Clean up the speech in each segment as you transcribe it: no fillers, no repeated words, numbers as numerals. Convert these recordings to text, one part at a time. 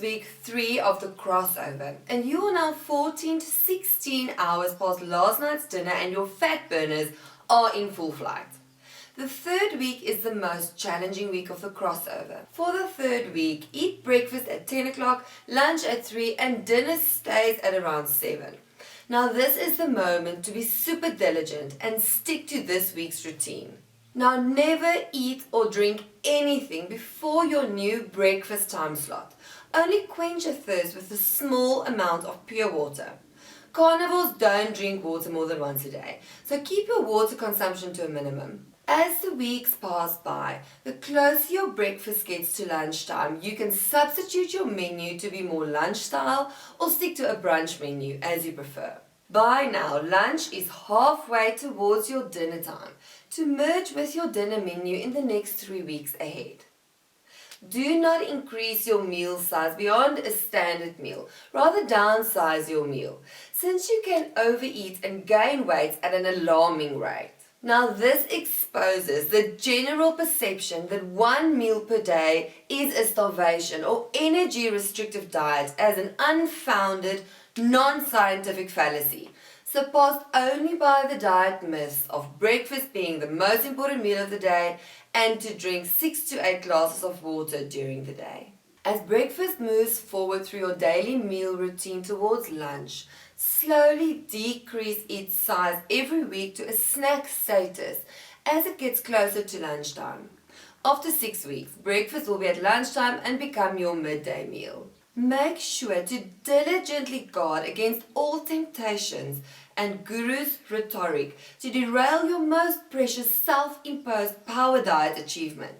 week 3 of the crossover, and you are now 14 to 16 hours past last night's dinner and your fat burners are in full flight. The third week is the most challenging week of the crossover. For the third week, eat breakfast at 10 o'clock, lunch at 3 and dinner stays at around 7. Now this is the moment to be super diligent and stick to this week's routine. Now never eat or drink anything before your new breakfast time slot. Only quench your thirst with a small amount of pure water. Carnivores don't drink water more than once a day, so keep your water consumption to a minimum. As the weeks pass by, the closer your breakfast gets to lunchtime, you can substitute your menu to be more lunch style or stick to a brunch menu as you prefer. By now, lunch is halfway towards your dinner time to merge with your dinner menu in the next 3 weeks ahead. Do not increase your meal size beyond a standard meal, rather downsize your meal, since you can overeat and gain weight at an alarming rate. Now this exposes the general perception that one meal per day is a starvation or energy restrictive diet as an unfounded, non-scientific fallacy, surpassed only by the diet myths of breakfast being the most important meal of the day and to drink 6 to 8 glasses of water during the day. As breakfast moves forward through your daily meal routine towards lunch, slowly decrease its size every week to a snack status as it gets closer to lunchtime. After 6 weeks, breakfast will be at lunchtime and become your midday meal. Make sure to diligently guard against all temptations and guru's rhetoric to derail your most precious self-imposed power diet achievement.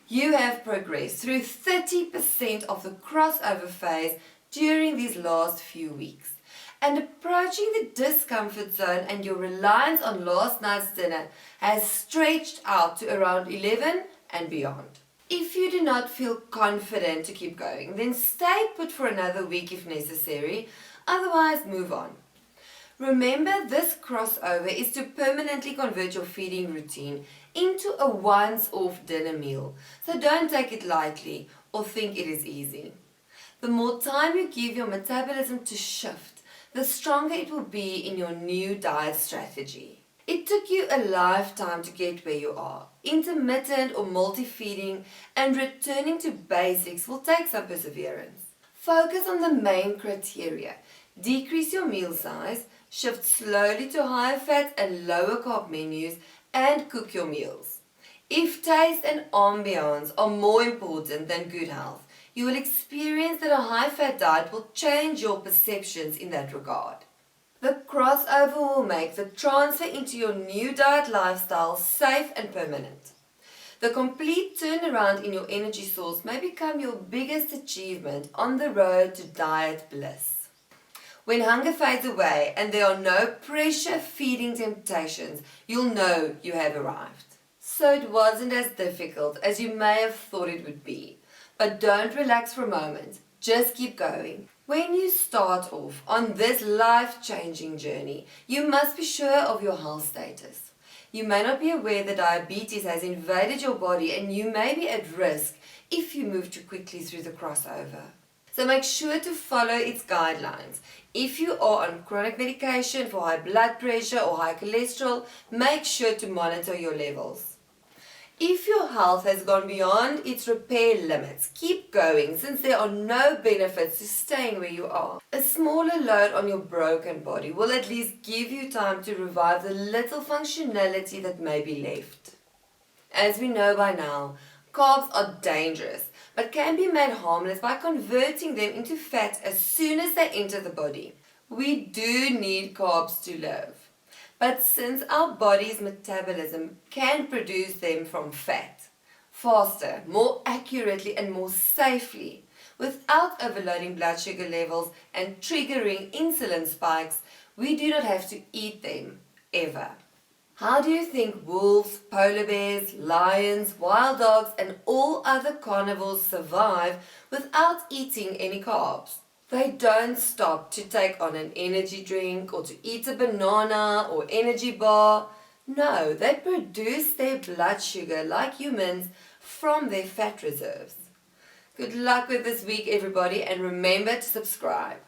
You have progressed through 30% of the crossover phase during these last few weeks, and approaching the discomfort zone and your reliance on last night's dinner has stretched out to around 11 and beyond. If you do not feel confident to keep going, then stay put for another week if necessary, otherwise move on. Remember, this crossover is to permanently convert your feeding routine into a once-off dinner meal, so don't take it lightly or think it is easy. The more time you give your metabolism to shift, the stronger it will be in your new diet strategy. It took you a lifetime to get where you are. Intermittent or multi-feeding and returning to basics will take some perseverance. Focus on the main criteria. Decrease your meal size, shift slowly to higher fat and lower carb menus, and cook your meals. If taste and ambiance are more important than good health, you will experience that a high-fat diet will change your perceptions in that regard. The crossover will make the transfer into your new diet lifestyle safe and permanent. The complete turnaround in your energy source may become your biggest achievement on the road to diet bliss. When hunger fades away and there are no pressure feeding temptations, you'll know you have arrived. So it wasn't as difficult as you may have thought it would be. But don't relax for a moment, just keep going. When you start off on this life-changing journey, you must be sure of your health status. You may not be aware that diabetes has invaded your body and you may be at risk if you move too quickly through the crossover. So make sure to follow its guidelines. If you are on chronic medication for high blood pressure or high cholesterol, make sure to monitor your levels. If your health has gone beyond its repair limits, keep going since there are no benefits to staying where you are. A smaller load on your broken body will at least give you time to revive the little functionality that may be left. As we know by now, carbs are dangerous, but can be made harmless by converting them into fat as soon as they enter the body. We do need carbs to live. But since our body's metabolism can produce them from fat, faster, more accurately and more safely, without overloading blood sugar levels and triggering insulin spikes, we do not have to eat them, ever. How do you think wolves, polar bears, lions, wild dogs and all other carnivores survive without eating any carbs? They don't stop to take on an energy drink or to eat a banana or energy bar. No, they produce their blood sugar like humans from their fat reserves. Good luck with this week, everybody, and remember to subscribe.